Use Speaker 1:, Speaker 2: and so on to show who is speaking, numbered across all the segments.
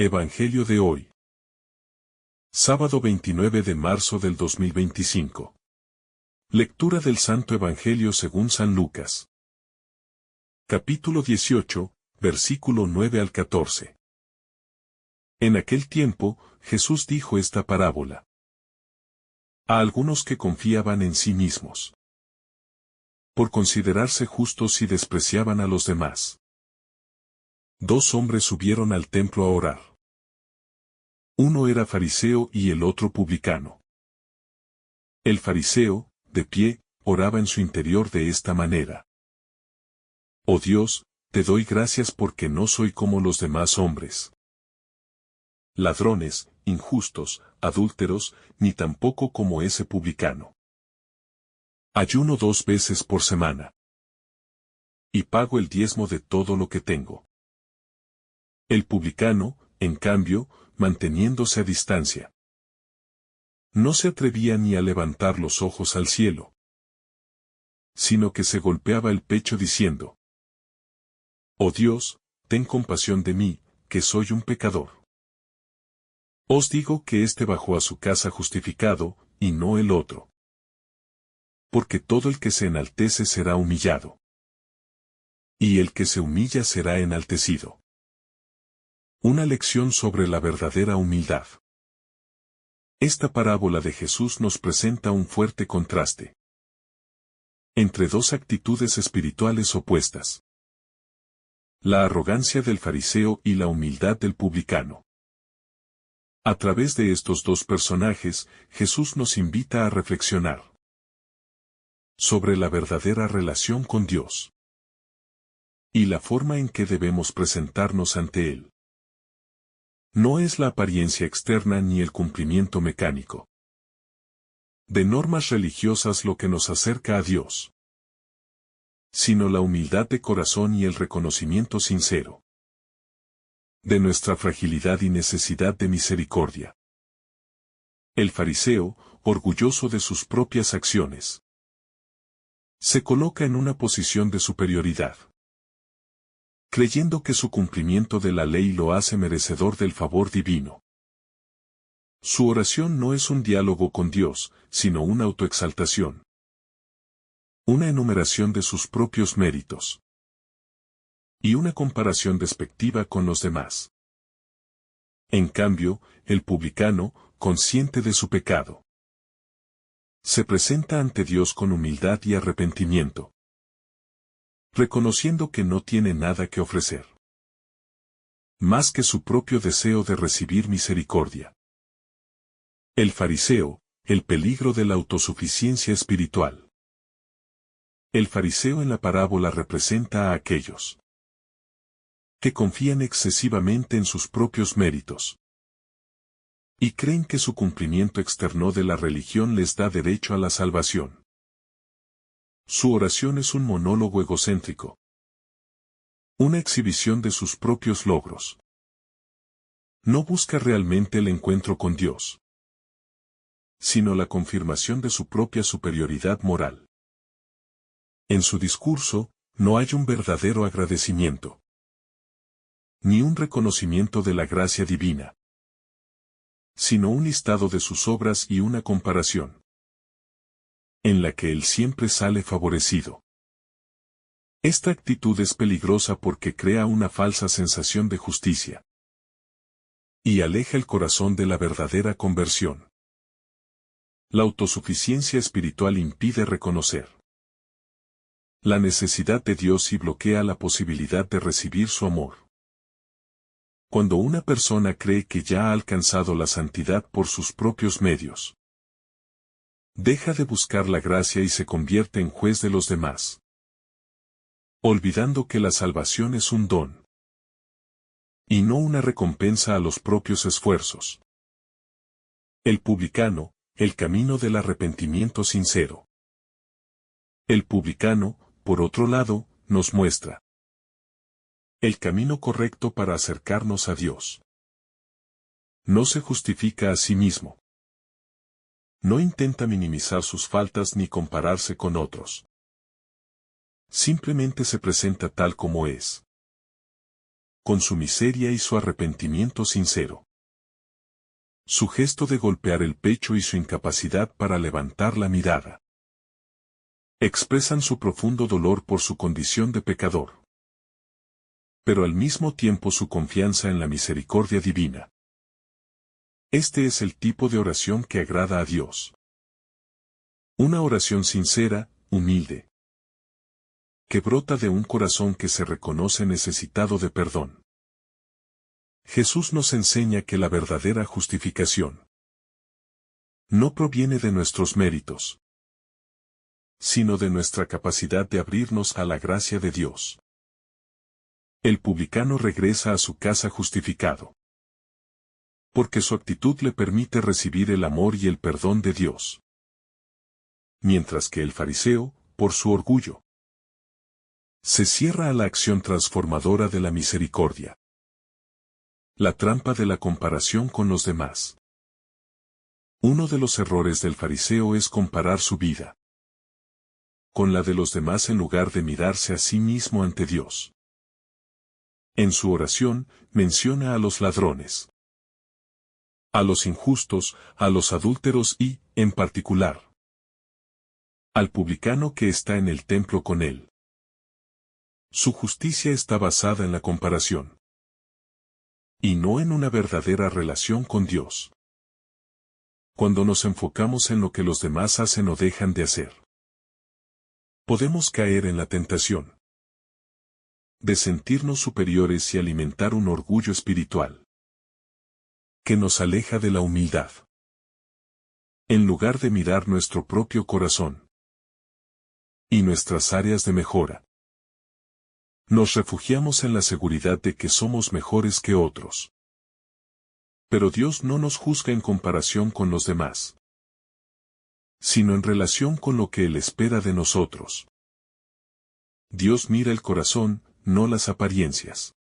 Speaker 1: Evangelio de hoy. Sábado 29 de marzo del 2025. Lectura del Santo Evangelio según San Lucas. Capítulo 18, versículo 9 al 14. En aquel tiempo, Jesús dijo esta parábola a algunos que confiaban en sí mismos, por considerarse justos y despreciaban a los demás. Dos hombres subieron al templo a orar. Uno era fariseo y el otro publicano. El fariseo, de pie, oraba en su interior de esta manera: Oh Dios, te doy gracias porque no soy como los demás hombres, ladrones, injustos, adúlteros, ni tampoco como ese publicano. Ayuno 2 veces por semana. Y pago el diezmo de todo lo que tengo. El publicano, en cambio, manteniéndose a distancia, no se atrevía ni a levantar los ojos al cielo, sino que se golpeaba el pecho diciendo: Oh Dios, ten compasión de mí, que soy un pecador. Os digo que éste bajó a su casa justificado, y no el otro. Porque todo el que se enaltece será humillado, y el que se humilla será enaltecido. Una lección sobre la verdadera humildad. Esta parábola de Jesús nos presenta un fuerte contraste entre dos actitudes espirituales opuestas: la arrogancia del fariseo y la humildad del publicano. A través de estos dos personajes, Jesús nos invita a reflexionar sobre la verdadera relación con Dios y la forma en que debemos presentarnos ante Él. No es la apariencia externa ni el cumplimiento mecánico de normas religiosas lo que nos acerca a Dios, sino la humildad de corazón y el reconocimiento sincero de nuestra fragilidad y necesidad de misericordia. El fariseo, orgulloso de sus propias acciones, se coloca en una posición de superioridad, creyendo que su cumplimiento de la ley lo hace merecedor del favor divino. Su oración no es un diálogo con Dios, sino una autoexaltación, una enumeración de sus propios méritos y una comparación despectiva con los demás. En cambio, el publicano, consciente de su pecado, se presenta ante Dios con humildad y arrepentimiento, reconociendo que no tiene nada que ofrecer, más que su propio deseo de recibir misericordia. El fariseo, el peligro de la autosuficiencia espiritual. El fariseo en la parábola representa a aquellos que confían excesivamente en sus propios méritos y creen que su cumplimiento externo de la religión les da derecho a la salvación. Su oración es un monólogo egocéntrico, una exhibición de sus propios logros. No busca realmente el encuentro con Dios, sino la confirmación de su propia superioridad moral. En su discurso, no hay un verdadero agradecimiento, ni un reconocimiento de la gracia divina, sino un listado de sus obras y una comparación, en la que él siempre sale favorecido. Esta actitud es peligrosa porque crea una falsa sensación de justicia y aleja el corazón de la verdadera conversión. La autosuficiencia espiritual impide reconocer la necesidad de Dios y bloquea la posibilidad de recibir su amor. Cuando una persona cree que ya ha alcanzado la santidad por sus propios medios, deja de buscar la gracia y se convierte en juez de los demás, olvidando que la salvación es un don y no una recompensa a los propios esfuerzos. El publicano, el camino del arrepentimiento sincero. El publicano, por otro lado, nos muestra el camino correcto para acercarnos a Dios. No se justifica a sí mismo. No intenta minimizar sus faltas ni compararse con otros. Simplemente se presenta tal como es. con su miseria y su arrepentimiento sincero. Su gesto de golpear el pecho y su incapacidad para levantar la mirada expresan su profundo dolor por su condición de pecador, pero al mismo tiempo su confianza en la misericordia divina. Este es el tipo de oración que agrada a Dios. Una oración sincera, humilde, que brota de un corazón que se reconoce necesitado de perdón. Jesús nos enseña que la verdadera justificación no proviene de nuestros méritos, sino de nuestra capacidad de abrirnos a la gracia de Dios. El publicano regresa a su casa justificado, porque su actitud le permite recibir el amor y el perdón de Dios. Mientras que el fariseo, por su orgullo, se cierra a la acción transformadora de la misericordia. La trampa de la comparación con los demás. Uno de los errores del fariseo es comparar su vida con la de los demás en lugar de mirarse a sí mismo ante Dios. En su oración, menciona a los ladrones, a los injustos, a los adúlteros y, en particular, al publicano que está en el templo con él. Su justicia está basada en la comparación, y no en una verdadera relación con Dios. Cuando nos enfocamos en lo que los demás hacen o dejan de hacer, podemos caer en la tentación de sentirnos superiores y alimentar un orgullo espiritual que nos aleja de la humildad. En lugar de mirar nuestro propio corazón y nuestras áreas de mejora, nos refugiamos en la seguridad de que somos mejores que otros. Pero Dios no nos juzga en comparación con los demás, sino en relación con lo que Él espera de nosotros. Dios mira el corazón, no las apariencias.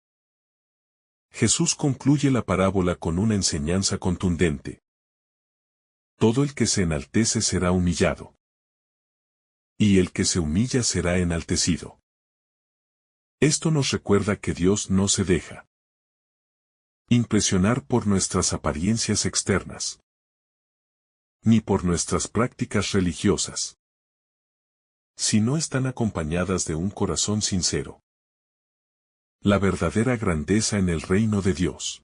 Speaker 1: Jesús concluye la parábola con una enseñanza contundente. Todo el que se enaltece será humillado, y el que se humilla será enaltecido. Esto nos recuerda que Dios no se deja impresionar por nuestras apariencias externas, ni por nuestras prácticas religiosas, si no están acompañadas de un corazón sincero. La verdadera grandeza en el reino de Dios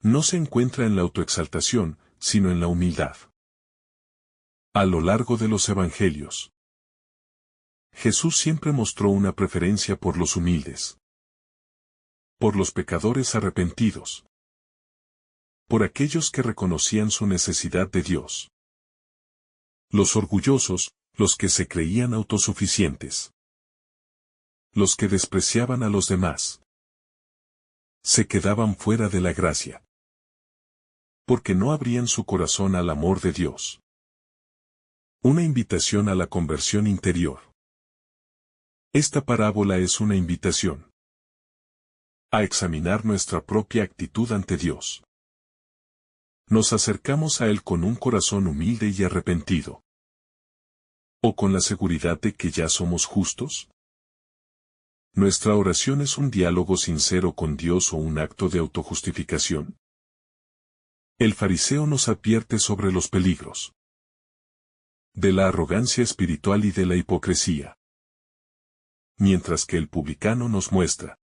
Speaker 1: no se encuentra en la autoexaltación, sino en la humildad. A lo largo de los evangelios, Jesús siempre mostró una preferencia por los humildes, por los pecadores arrepentidos, por aquellos que reconocían su necesidad de Dios. Los orgullosos, los que se creían autosuficientes, los que despreciaban a los demás, se quedaban fuera de la gracia, porque no abrían su corazón al amor de Dios. Una invitación a la conversión interior. Esta parábola es una invitación a examinar nuestra propia actitud ante Dios. ¿Nos acercamos a Él con un corazón humilde y arrepentido, o con la seguridad de que ya somos justos? ¿Nuestra oración es un diálogo sincero con Dios o un acto de autojustificación? El fariseo nos advierte sobre los peligros de la arrogancia espiritual y de la hipocresía, mientras que el publicano nos muestra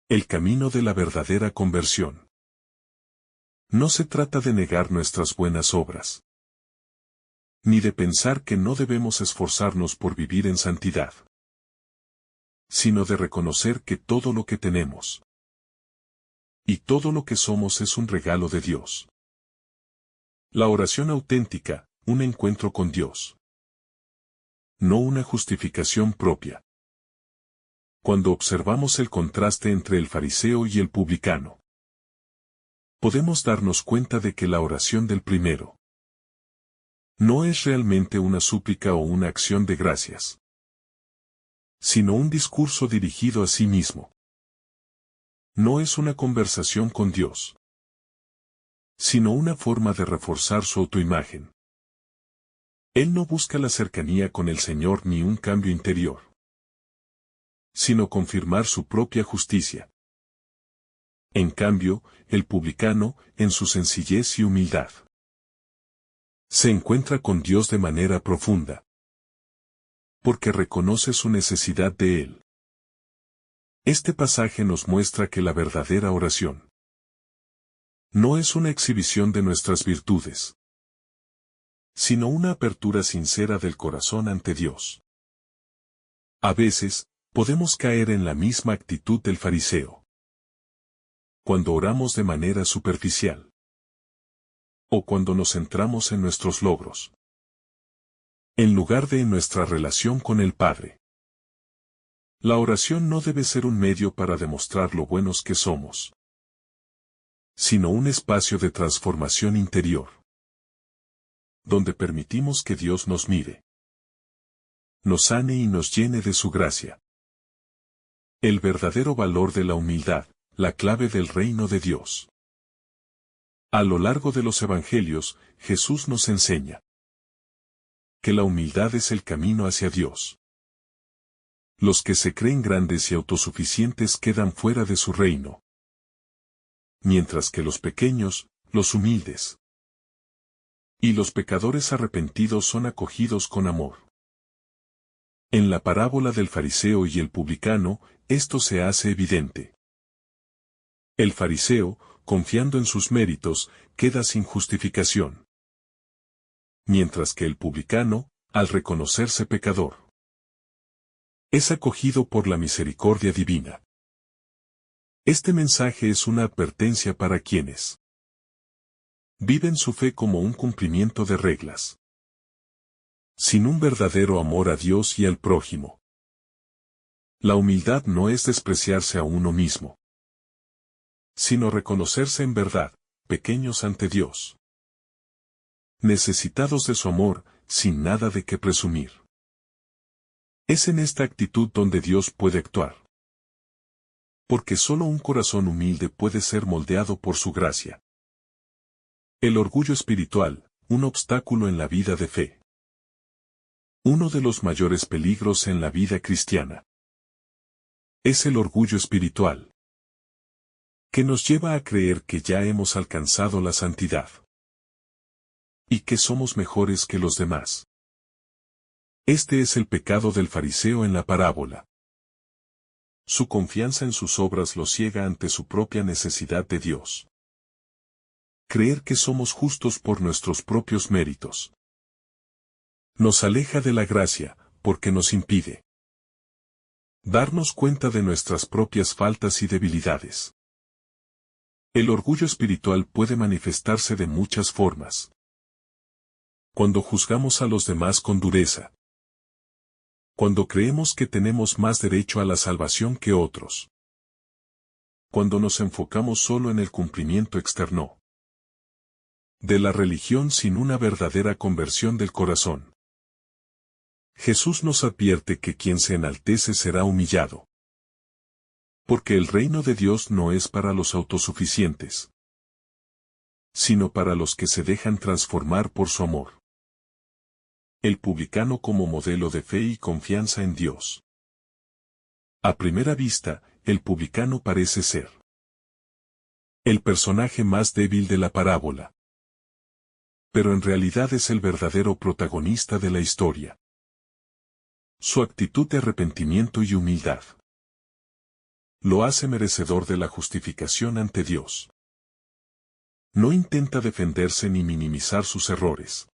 Speaker 1: el camino de la verdadera conversión. No se trata de negar nuestras buenas obras, ni de pensar que no debemos esforzarnos por vivir en santidad, sino de reconocer que todo lo que tenemos y todo lo que somos es un regalo de Dios. La oración auténtica, un encuentro con Dios, no una justificación propia. Cuando observamos el contraste entre el fariseo y el publicano, podemos darnos cuenta de que la oración del primero no es realmente una súplica o una acción de gracias, sino un discurso dirigido a sí mismo. No es una conversación con Dios, sino una forma de reforzar su autoimagen. Él no busca la cercanía con el Señor ni un cambio interior, sino confirmar su propia justicia. En cambio, el publicano, en su sencillez y humildad, se encuentra con Dios de manera profunda, porque reconoce su necesidad de Él. Este pasaje nos muestra que la verdadera oración no es una exhibición de nuestras virtudes, sino una apertura sincera del corazón ante Dios. A veces, podemos caer en la misma actitud del fariseo, cuando oramos de manera superficial, o cuando nos centramos en nuestros logros, en lugar de en nuestra relación con el Padre. La oración no debe ser un medio para demostrar lo buenos que somos, sino un espacio de transformación interior, donde permitimos que Dios nos mire, nos sane y nos llene de su gracia. El verdadero valor de la humildad, la clave del reino de Dios. A lo largo de los evangelios, Jesús nos enseña que la humildad es el camino hacia Dios. Los que se creen grandes y autosuficientes quedan fuera de su reino, mientras que los pequeños, los humildes y los pecadores arrepentidos son acogidos con amor. En la parábola del fariseo y el publicano, esto se hace evidente. El fariseo, confiando en sus méritos, queda sin justificación, mientras que el publicano, al reconocerse pecador, es acogido por la misericordia divina. Este mensaje es una advertencia para quienes viven su fe como un cumplimiento de reglas, sin un verdadero amor a Dios y al prójimo. La humildad no es despreciarse a uno mismo, sino reconocerse en verdad, pequeños ante Dios, necesitados de su amor, sin nada de qué presumir. Es en esta actitud donde Dios puede actuar, porque solo un corazón humilde puede ser moldeado por su gracia. El orgullo espiritual, un obstáculo en la vida de fe. Uno de los mayores peligros en la vida cristiana es el orgullo espiritual, que nos lleva a creer que ya hemos alcanzado la santidad y que somos mejores que los demás. Este es el pecado del fariseo en la parábola. Su confianza en sus obras lo ciega ante su propia necesidad de Dios. Creer que somos justos por nuestros propios méritos nos aleja de la gracia, porque nos impide darnos cuenta de nuestras propias faltas y debilidades. El orgullo espiritual puede manifestarse de muchas formas. Cuando juzgamos a los demás con dureza. Cuando creemos que tenemos más derecho a la salvación que otros. Cuando nos enfocamos solo en el cumplimiento externo de la religión sin una verdadera conversión del corazón. Jesús nos advierte que quien se enaltece será humillado. Porque el reino de Dios no es para los autosuficientes, sino para los que se dejan transformar por su amor. El publicano como modelo de fe y confianza en Dios. A primera vista, el publicano parece ser el personaje más débil de la parábola. Pero en realidad es el verdadero protagonista de la historia. Su actitud de arrepentimiento y humildad lo hace merecedor de la justificación ante Dios. No intenta defenderse ni minimizar sus errores,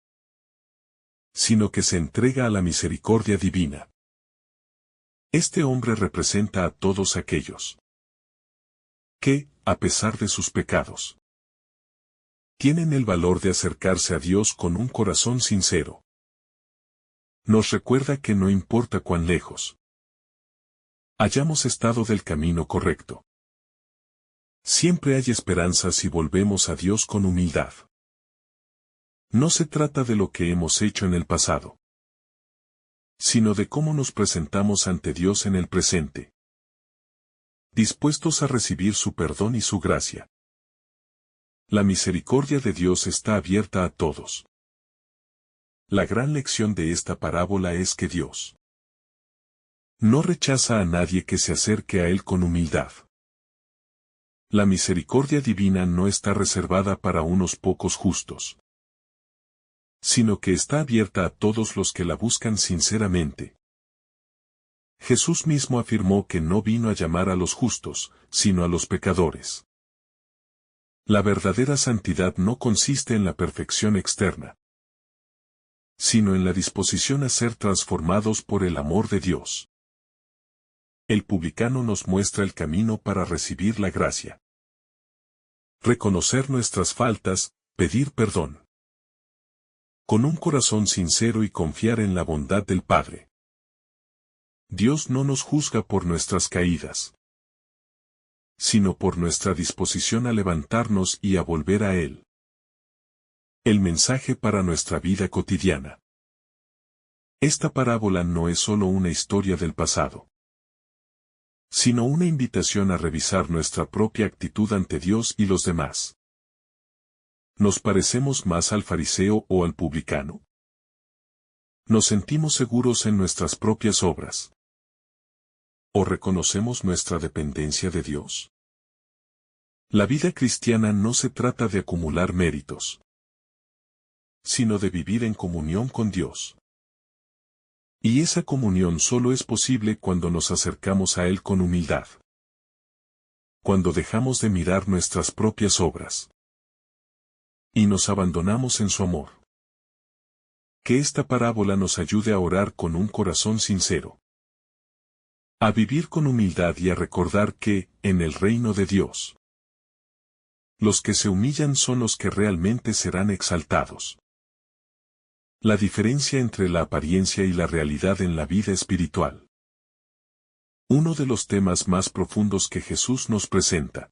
Speaker 1: sino que se entrega a la misericordia divina. Este hombre representa a todos aquellos que, a pesar de sus pecados, tienen el valor de acercarse a Dios con un corazón sincero. Nos recuerda que no importa cuán lejos hayamos estado del camino correcto. Siempre hay esperanza si volvemos a Dios con humildad. No se trata de lo que hemos hecho en el pasado, sino de cómo nos presentamos ante Dios en el presente, dispuestos a recibir su perdón y su gracia. La misericordia de Dios está abierta a todos. La gran lección de esta parábola es que Dios No rechaza a nadie que se acerque a él con humildad. La misericordia divina no está reservada para unos pocos justos, sino que está abierta a todos los que la buscan sinceramente. Jesús mismo afirmó que no vino a llamar a los justos, sino a los pecadores. La verdadera santidad no consiste en la perfección externa, sino en la disposición a ser transformados por el amor de Dios. El publicano nos muestra el camino para recibir la gracia. Reconocer nuestras faltas, pedir perdón. Con un corazón sincero y confiar en la bondad del Padre. Dios no nos juzga por nuestras caídas, sino por nuestra disposición a levantarnos y a volver a Él. El mensaje para nuestra vida cotidiana. Esta parábola no es solo una historia del pasado, sino una invitación a revisar nuestra propia actitud ante Dios y los demás. ¿Nos parecemos más al fariseo o al publicano? ¿Nos sentimos seguros en nuestras propias obras? ¿O reconocemos nuestra dependencia de Dios? La vida cristiana no se trata de acumular méritos, sino de vivir en comunión con Dios. Y esa comunión solo es posible cuando nos acercamos a Él con humildad. Cuando dejamos de mirar nuestras propias obras y nos abandonamos en su amor. Que esta parábola nos ayude a orar con un corazón sincero, a vivir con humildad y a recordar que, en el reino de Dios, los que se humillan son los que realmente serán exaltados. La diferencia entre la apariencia y la realidad en la vida espiritual. Uno de los temas más profundos que Jesús nos presenta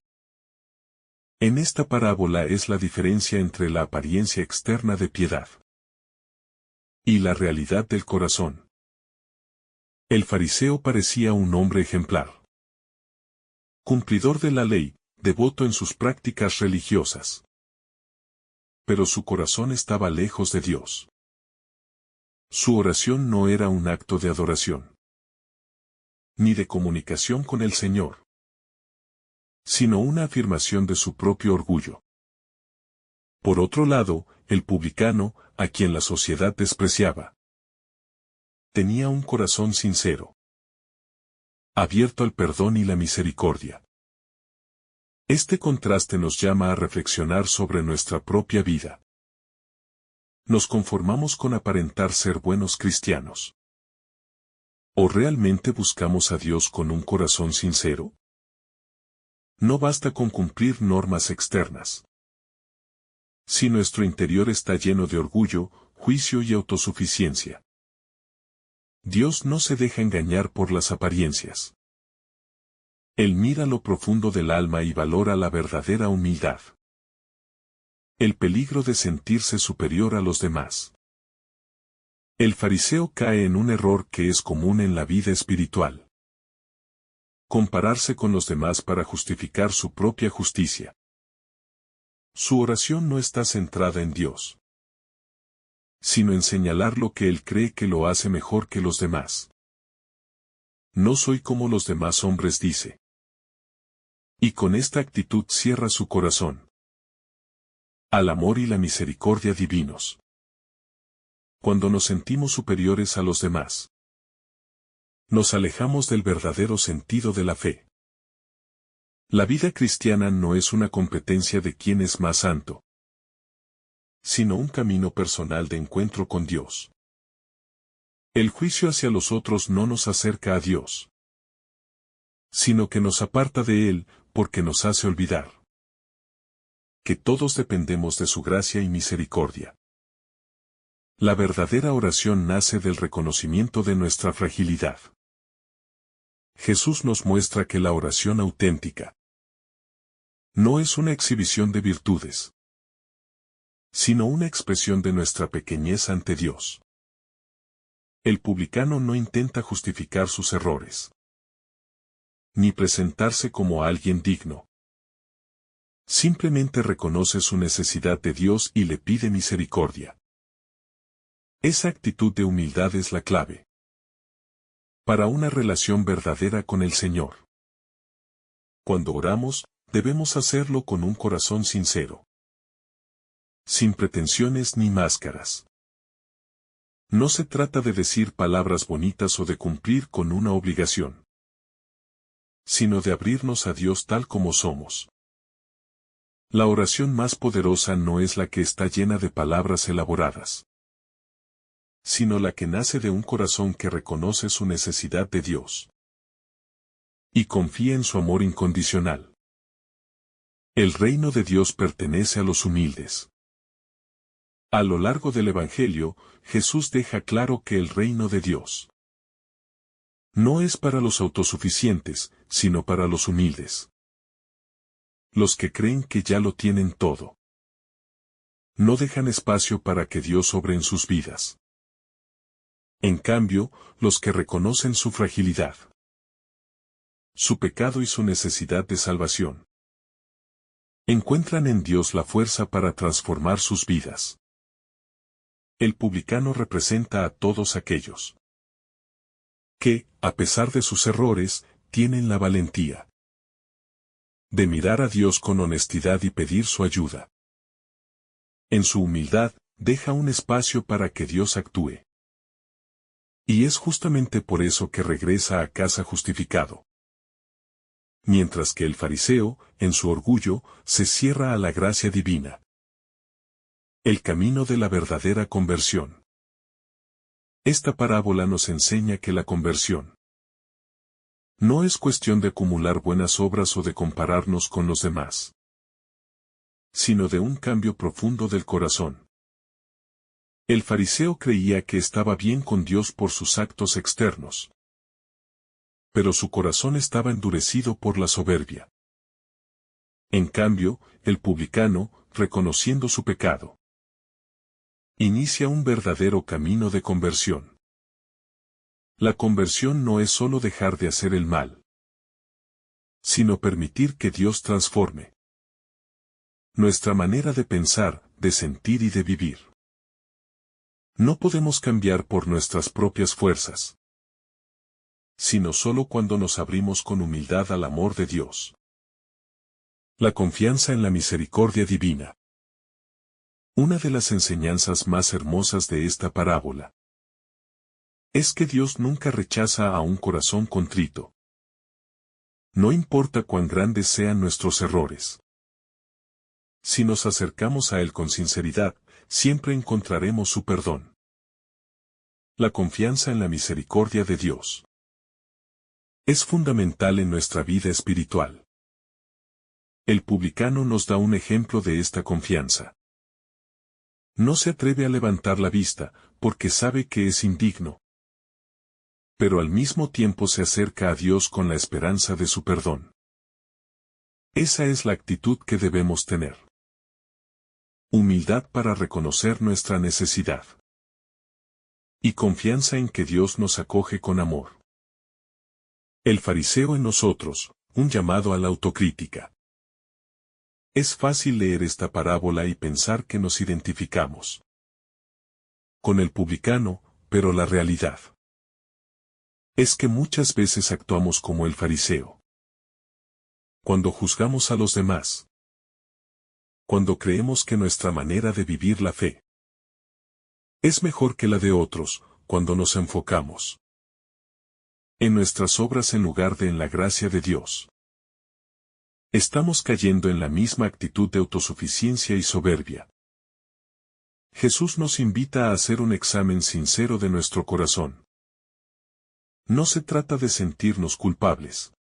Speaker 1: en esta parábola es la diferencia entre la apariencia externa de piedad y la realidad del corazón. El fariseo parecía un hombre ejemplar, cumplidor de la ley, devoto en sus prácticas religiosas. Pero su corazón estaba lejos de Dios. Su oración no era un acto de adoración, ni de comunicación con el Señor, sino una afirmación de su propio orgullo. Por otro lado, el publicano, a quien la sociedad despreciaba, tenía un corazón sincero, abierto al perdón y la misericordia. Este contraste nos llama a reflexionar sobre nuestra propia vida. ¿Nos conformamos con aparentar ser buenos cristianos? ¿O realmente buscamos a Dios con un corazón sincero? No basta con cumplir normas externas. Si nuestro interior está lleno de orgullo, juicio y autosuficiencia, Dios no se deja engañar por las apariencias. Él mira lo profundo del alma y valora la verdadera humildad. El peligro de sentirse superior a los demás. El fariseo cae en un error que es común en la vida espiritual. Compararse con los demás para justificar su propia justicia. Su oración no está centrada en Dios, sino en señalar lo que él cree que lo hace mejor que los demás. No soy como los demás hombres, dice. Y con esta actitud cierra su corazón al amor y la misericordia divinos. Cuando nos sentimos superiores a los demás, nos alejamos del verdadero sentido de la fe. La vida cristiana no es una competencia de quién es más santo, sino un camino personal de encuentro con Dios. El juicio hacia los otros no nos acerca a Dios, sino que nos aparta de Él, porque nos hace olvidar que todos dependemos de su gracia y misericordia. La verdadera oración nace del reconocimiento de nuestra fragilidad. Jesús nos muestra que la oración auténtica no es una exhibición de virtudes, sino una expresión de nuestra pequeñez ante Dios. El publicano no intenta justificar sus errores, ni presentarse como alguien digno. Simplemente reconoce su necesidad de Dios y le pide misericordia. Esa actitud de humildad es la clave. Para una relación verdadera con el Señor. Cuando oramos, debemos hacerlo con un corazón sincero. Sin pretensiones ni máscaras. No se trata de decir palabras bonitas o de cumplir con una obligación, sino de abrirnos a Dios tal como somos. La oración más poderosa no es la que está llena de palabras elaboradas, sino la que nace de un corazón que reconoce su necesidad de Dios y confía en su amor incondicional. El reino de Dios pertenece a los humildes. A lo largo del Evangelio, Jesús deja claro que el reino de Dios no es para los autosuficientes, sino para los humildes. Los que creen que ya lo tienen todo. No dejan espacio para que Dios obre en sus vidas. En cambio, los que reconocen su fragilidad, su pecado y su necesidad de salvación, encuentran en Dios la fuerza para transformar sus vidas. El publicano representa a todos aquellos que, a pesar de sus errores, tienen la valentía de mirar a Dios con honestidad y pedir su ayuda. En su humildad, deja un espacio para que Dios actúe. Y es justamente por eso que regresa a casa justificado. Mientras que el fariseo, en su orgullo, se cierra a la gracia divina. El camino de la verdadera conversión. Esta parábola nos enseña que la conversión no es cuestión de acumular buenas obras o de compararnos con los demás, sino de un cambio profundo del corazón. El fariseo creía que estaba bien con Dios por sus actos externos, pero su corazón estaba endurecido por la soberbia. En cambio, el publicano, reconociendo su pecado, inicia un verdadero camino de conversión. La conversión no es solo dejar de hacer el mal, sino permitir que Dios transforme nuestra manera de pensar, de sentir y de vivir. No podemos cambiar por nuestras propias fuerzas, sino solo cuando nos abrimos con humildad al amor de Dios. La confianza en la misericordia divina. Una de las enseñanzas más hermosas de esta parábola es que Dios nunca rechaza a un corazón contrito. No importa cuán grandes sean nuestros errores. Si nos acercamos a Él con sinceridad, siempre encontraremos su perdón. La confianza en la misericordia de Dios es fundamental en nuestra vida espiritual. El publicano nos da un ejemplo de esta confianza. No se atreve a levantar la vista, porque sabe que es indigno, pero al mismo tiempo se acerca a Dios con la esperanza de su perdón. Esa es la actitud que debemos tener. Humildad para reconocer nuestra necesidad. Y confianza en que Dios nos acoge con amor. El fariseo en nosotros, un llamado a la autocrítica. Es fácil leer esta parábola y pensar que nos identificamos con el publicano, pero la realidad es que muchas veces actuamos como el fariseo. Cuando juzgamos a los demás. Cuando creemos que nuestra manera de vivir la fe es mejor que la de otros, cuando nos enfocamos en nuestras obras en lugar de en la gracia de Dios. Estamos cayendo en la misma actitud de autosuficiencia y soberbia. Jesús nos invita a hacer un examen sincero de nuestro corazón. No se trata de sentirnos culpables,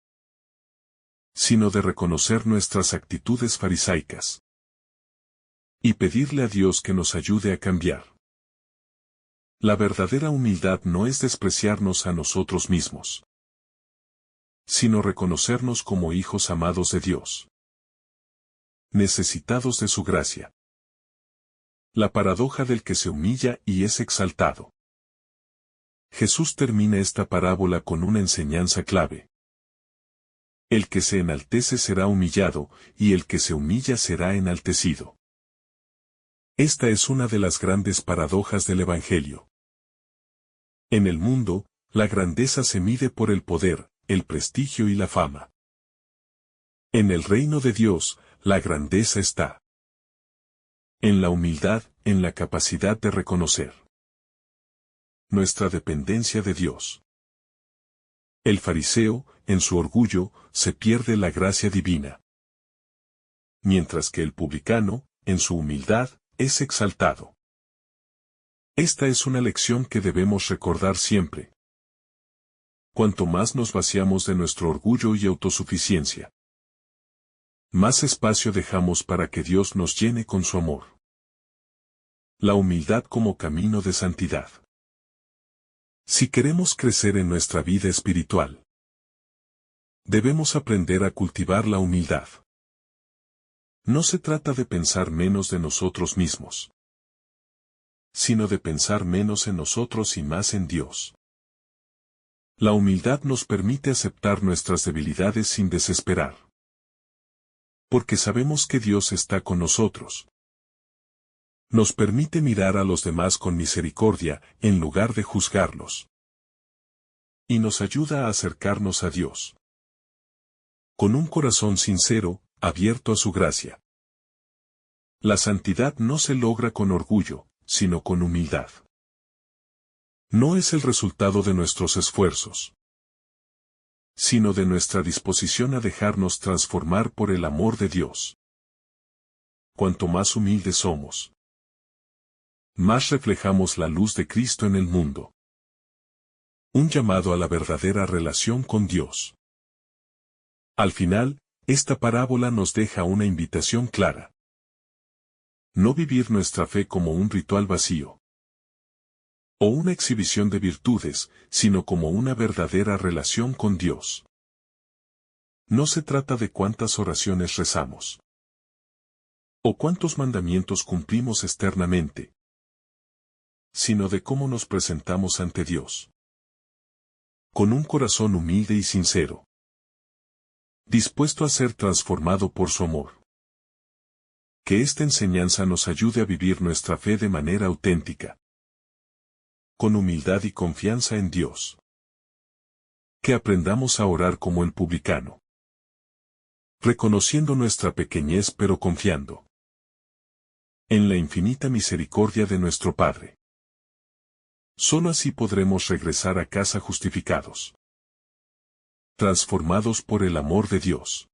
Speaker 1: sino de reconocer nuestras actitudes farisaicas y pedirle a Dios que nos ayude a cambiar. La verdadera humildad no es despreciarnos a nosotros mismos, sino reconocernos como hijos amados de Dios, necesitados de su gracia. La paradoja del que se humilla y es exaltado. Jesús termina esta parábola con una enseñanza clave. El que se enaltece será humillado, y el que se humilla será enaltecido. Esta es una de las grandes paradojas del Evangelio. En el mundo, La grandeza se mide por el poder, el prestigio y la fama. En el reino de Dios, la grandeza está en la humildad, en la capacidad de reconocer nuestra dependencia de Dios. El fariseo, en su orgullo, se pierde la gracia divina, mientras que el publicano, en su humildad, es exaltado. Esta es una lección que debemos recordar siempre. Cuanto más nos vaciamos de nuestro orgullo y autosuficiencia, más espacio dejamos para que Dios nos llene con su amor. La humildad como camino de santidad. Si queremos crecer en nuestra vida espiritual, debemos aprender a cultivar la humildad. No se trata de pensar menos de nosotros mismos, sino de pensar menos en nosotros y más en Dios. La humildad nos permite aceptar nuestras debilidades sin desesperar, porque sabemos que Dios está con nosotros. Nos permite mirar a los demás con misericordia, en lugar de juzgarlos. Y nos ayuda a acercarnos a Dios con un corazón sincero, abierto a su gracia. La santidad no se logra con orgullo, sino con humildad. No es el resultado de nuestros esfuerzos, sino de nuestra disposición a dejarnos transformar por el amor de Dios. Cuanto más humildes somos, más reflejamos la luz de Cristo en el mundo. Un llamado a la verdadera relación con Dios. Al final, esta parábola nos deja una invitación clara. No vivir nuestra fe como un ritual vacío, o una exhibición de virtudes, sino como una verdadera relación con Dios. No se trata de cuántas oraciones rezamos, o cuántos mandamientos cumplimos externamente, sino de cómo nos presentamos ante Dios. Con un corazón humilde y sincero, dispuesto a ser transformado por su amor. Que esta enseñanza nos ayude a vivir nuestra fe de manera auténtica, con humildad y confianza en Dios. Que aprendamos a orar como el publicano, reconociendo nuestra pequeñez pero confiando en la infinita misericordia de nuestro Padre. Solo así podremos regresar a casa justificados, transformados por el amor de Dios.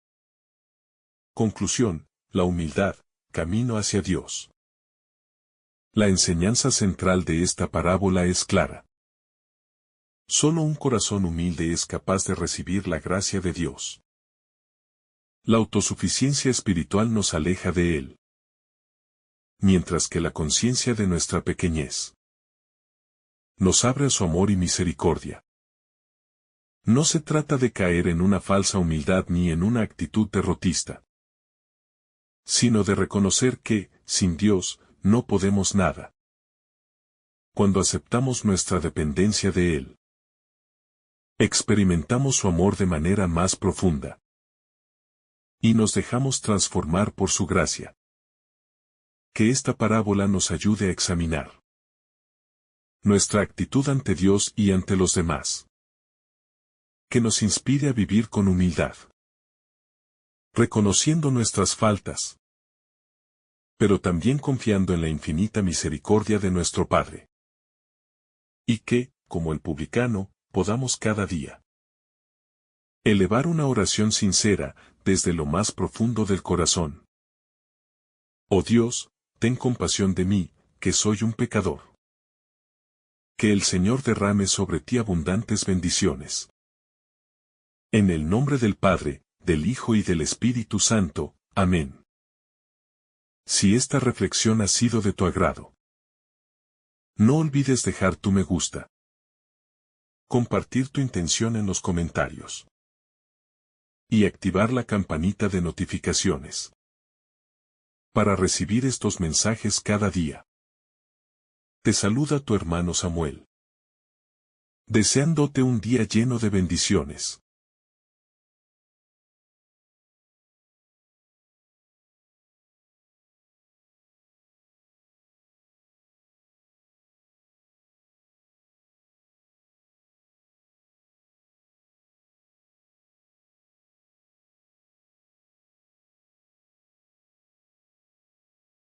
Speaker 1: Conclusión: la humildad, camino hacia Dios. La enseñanza central de esta parábola es clara. Solo un corazón humilde es capaz de recibir la gracia de Dios. La autosuficiencia espiritual nos aleja de Él, mientras que la conciencia de nuestra pequeñez nos abre a su amor y misericordia. No se trata de caer en una falsa humildad ni en una actitud derrotista, sino de reconocer que, sin Dios, no podemos nada. Cuando aceptamos nuestra dependencia de Él, experimentamos su amor de manera más profunda, y nos dejamos transformar por su gracia. Que esta parábola nos ayude a examinar nuestra actitud ante Dios y ante los demás. Que nos inspire a vivir con humildad, reconociendo nuestras faltas, pero también confiando en la infinita misericordia de nuestro Padre. Y que, como el publicano, podamos cada día elevar una oración sincera, desde lo más profundo del corazón. Oh Dios, ten compasión de mí, que soy un pecador. Que el Señor derrame sobre ti abundantes bendiciones. En el nombre del Padre, del Hijo y del Espíritu Santo. Amén. Si esta reflexión ha sido de tu agrado, no olvides dejar tu me gusta, compartir tu intención en los comentarios y activar la campanita de notificaciones para recibir estos mensajes cada día. Te saluda tu hermano Samuel, deseándote un día lleno de bendiciones.